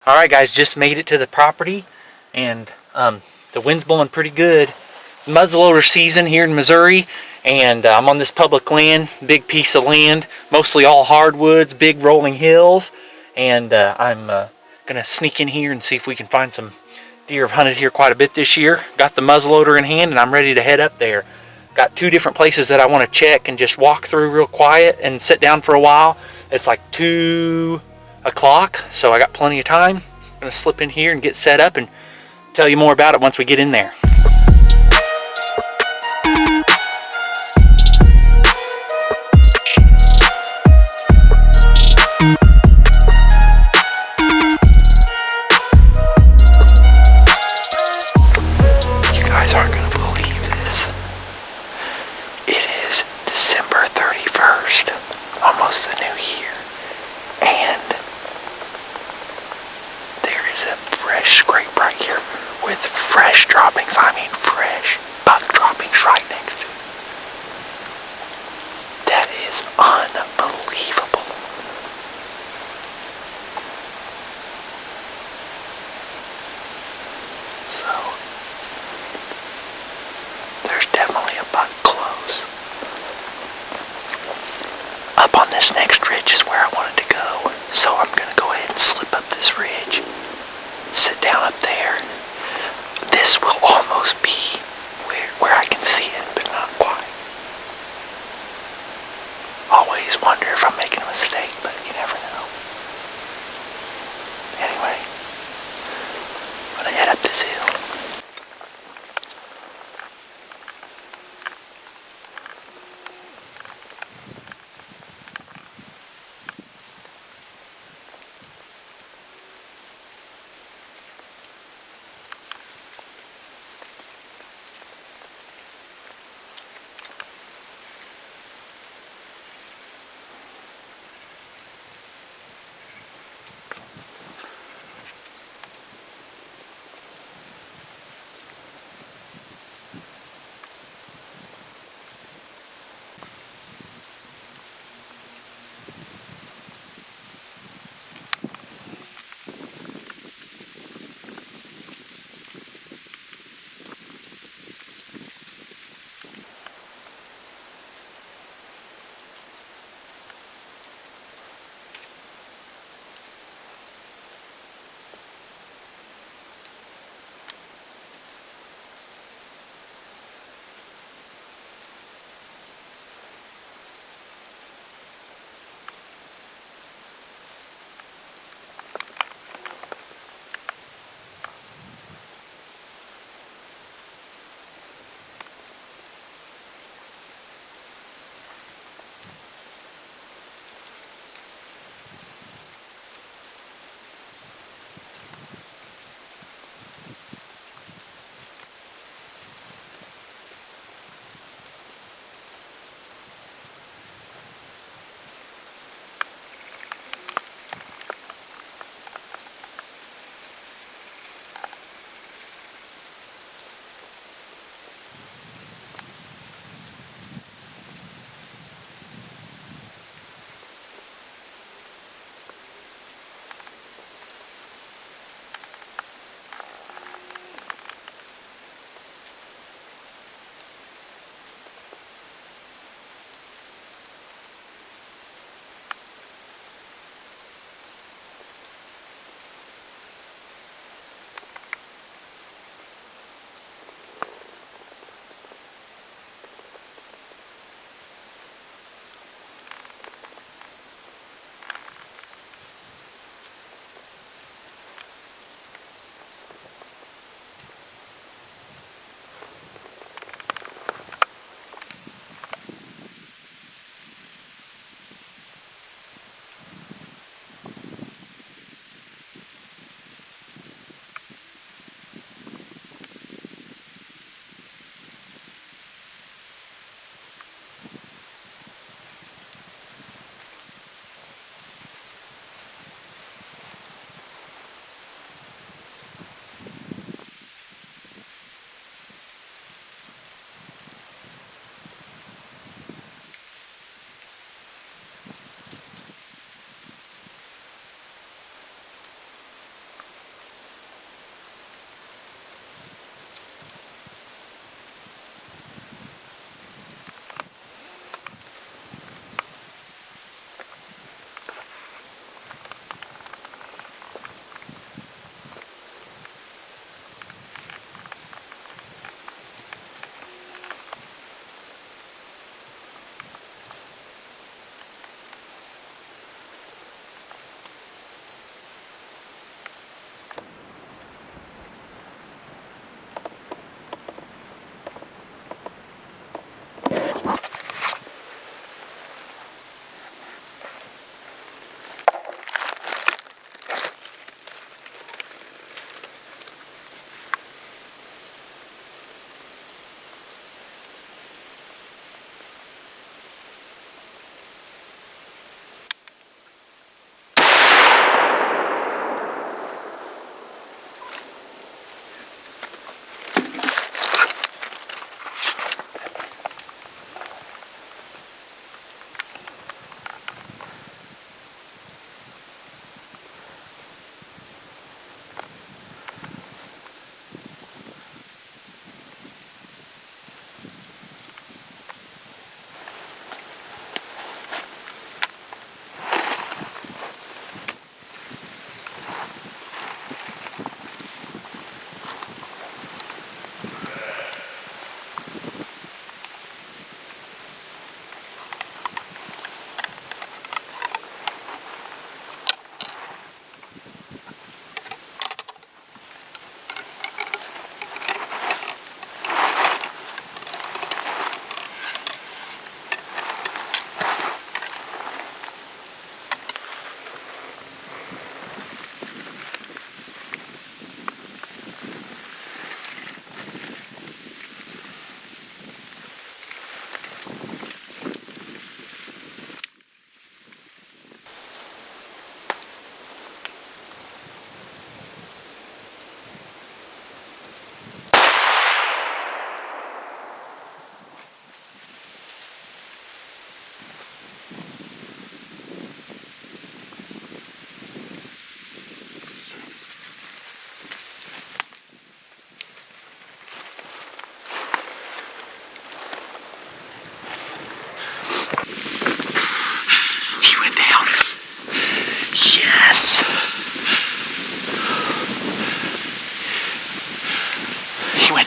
Alright guys, just made it to the property, and the wind's blowing pretty good. Muzzleloader season here in Missouri, and I'm on this public land, big piece of land, mostly all hardwoods, big rolling hills, and I'm gonna sneak in here and see if we can find some deer. I've hunted here quite a bit this year. Got the muzzleloader in hand and I'm ready to head up there. Got two different places that I want to check and just walk through real quiet and sit down for a while. It's like 2 o'clock, so I got plenty of time. I'm gonna slip in here and get set up and tell you more about it once we get in there. You guys aren't gonna believe this. It is December 31st, almost the new year, and there is a fresh scrape right here with fresh droppings. I mean fresh buck droppings right next to it. That is unbelievable. So there's definitely a buck close. Up on this next ridge is where I wanted to go, so I'm gonna go ahead and slip up this ridge, sit down up there. This will almost be where I can see it, but not quite. Always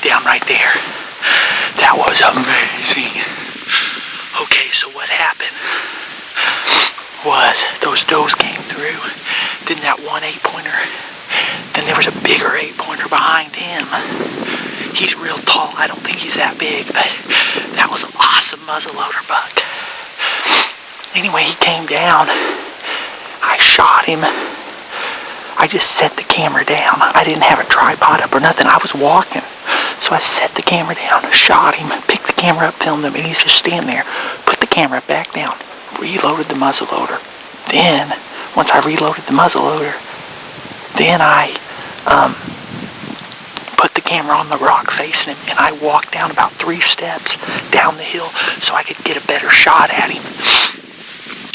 down right there. That was amazing. Okay, so what happened was those does came through. Then that one 8-pointer. Then there was a bigger 8-pointer behind him. He's real tall. I don't think he's that big, but that was an awesome muzzleloader buck. Anyway, he came down. I shot him. I just set the camera down. I didn't have a tripod up or nothing. I was walking. So I set the camera down, shot him, picked the camera up, filmed him, and he's just standing there. Put the camera back down, reloaded the muzzleloader. Then, once I reloaded the muzzleloader, then I put the camera on the rock facing him, and I walked down about 3 steps down the hill so I could get a better shot at him.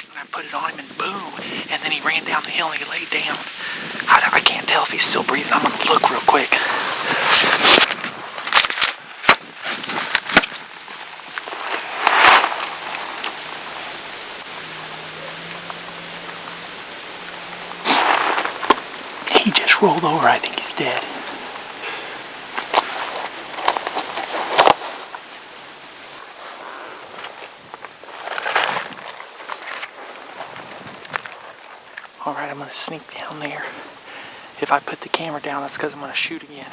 And I put it on him, and boom, and then he ran down the hill and he laid down. I can't tell if he's still breathing. I'm gonna look real quick. He just rolled over. I think he's dead. Alright, I'm going to sneak down there. If I put the camera down, that's because I'm going to shoot again.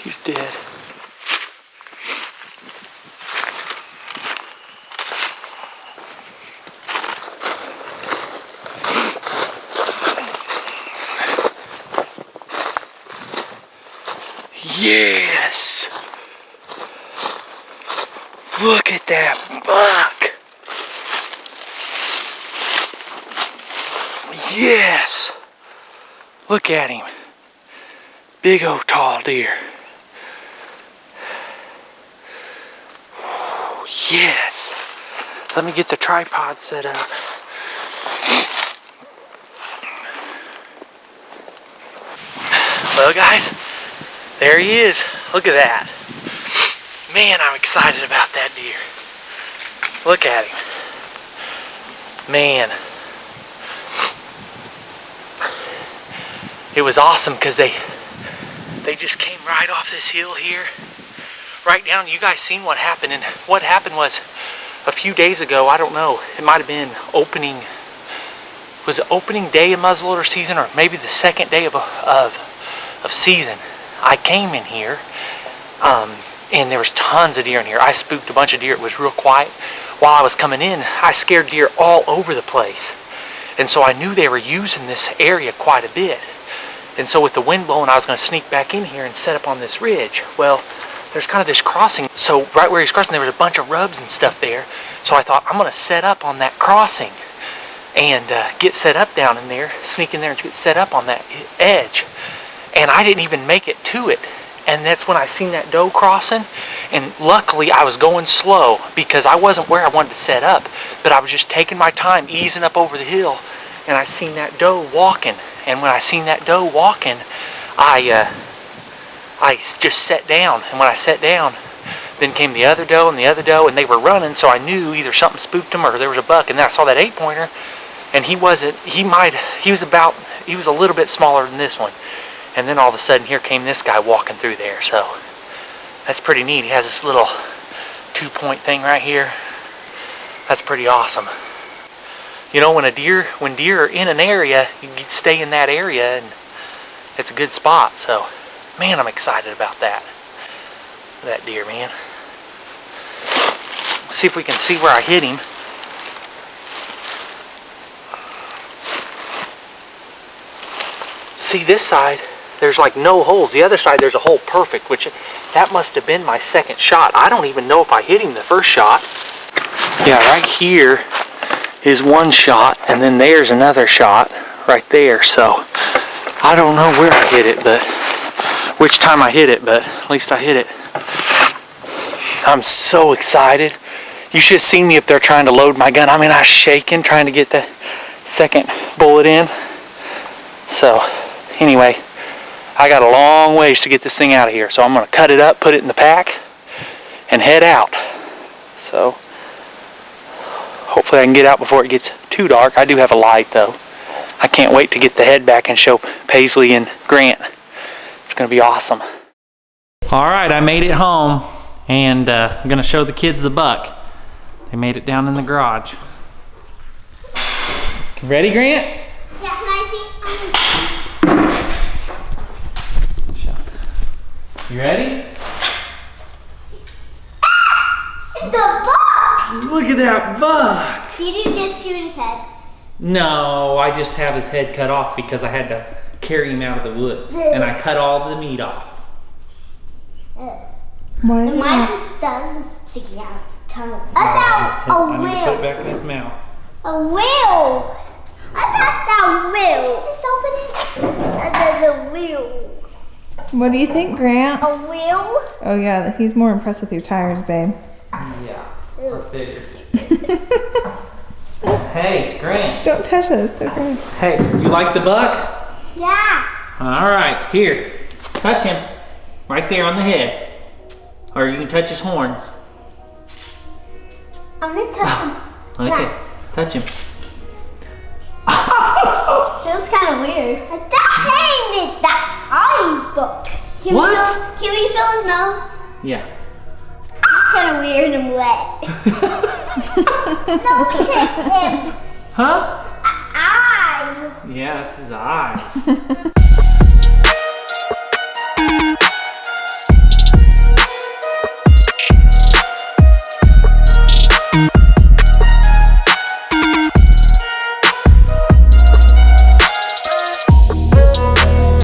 He's dead. Yes! Look at that buck! Yes! Look at him. Big old tall deer. Yes! Let me get the tripod set up. Well, guys, there he is. Look at that. Man, I'm excited about that deer. Look at him. Man. It was awesome because they just came right off this hill here. Right down. You guys seen what happened. And what happened was a few days ago, I don't know, it might have been opening, was it opening day of muzzleloader season or maybe the second day of season. I came in here and there was tons of deer in here. I spooked a bunch of deer. It was real quiet. While I was coming in, I scared deer all over the place. And so I knew they were using this area quite a bit. And so with the wind blowing, I was going to sneak back in here and set up on this ridge. Well, there's kind of this crossing. So right where he's crossing, there was a bunch of rubs and stuff there. So I thought, I'm going to set up on that crossing and get set up down in there, sneak in there and get set up on that edge. And I didn't even make it to it. And that's when I seen that doe crossing. And luckily I was going slow because I wasn't where I wanted to set up. But I was just taking my time, easing up over the hill. And I seen that doe walking. And when I seen that doe walking, I just sat down. And when I sat down, then came the other doe and the other doe. And they were running, so I knew either something spooked them or there was a buck. And then I saw that 8-pointer. And he was a little bit smaller than this one. And then all of a sudden, here came this guy walking through there. So that's pretty neat. He has this little 2-point thing right here. That's pretty awesome. You know, when deer are in an area, you can stay in that area, and it's a good spot. So, man, I'm excited about that. That deer, man. Let's see if we can see where I hit him. See this side, there's like no holes. The other side, there's a hole perfect, which that must have been my second shot. I don't even know if I hit him the first shot. Yeah, right here is one shot, and then there's another shot right there. So I don't know where I hit it, but which time I hit it, but at least I hit it. I'm so excited. You should have seen me up there trying to load my gun. I mean, I was shaking trying to get the second bullet in. So anyway, I got a long ways to get this thing out of here. So I'm going to cut it up, put it in the pack, and head out. So hopefully I can get out before it gets too dark. I do have a light though. I can't wait to get the head back and show Paisley and Grant. It's gonna be awesome. All right, I made it home, and I'm gonna show the kids the buck. They made it down in the garage. Ready, Grant? Yeah, can I see? You ready? The buck! Look at that buck! Did you just shoot his head? No, I just have his head cut off because I had to carry him out of the woods. And I cut all the meat off. Why is Mine's tongue sticking out his tongue. I thought a I need to put it back in his mouth. A whale! I thought that whale. Just open it. There's a whale. What do you think, Grant? A whale? Oh yeah, he's more impressed with your tires, babe. Yeah, or bigger. Hey, Grant. Don't touch it, it's so gross. Hey, you like the buck? Yeah. All right, here. Touch him. Right there on the head. Or you can touch his horns. I'm gonna touch him. Okay, touch him. Feels kind of weird. Dang it, that eye book. What? Can we feel his nose? Yeah. It's kind of weird and wet. No, shit, him. Huh? Eye. Yeah, that's his eyes.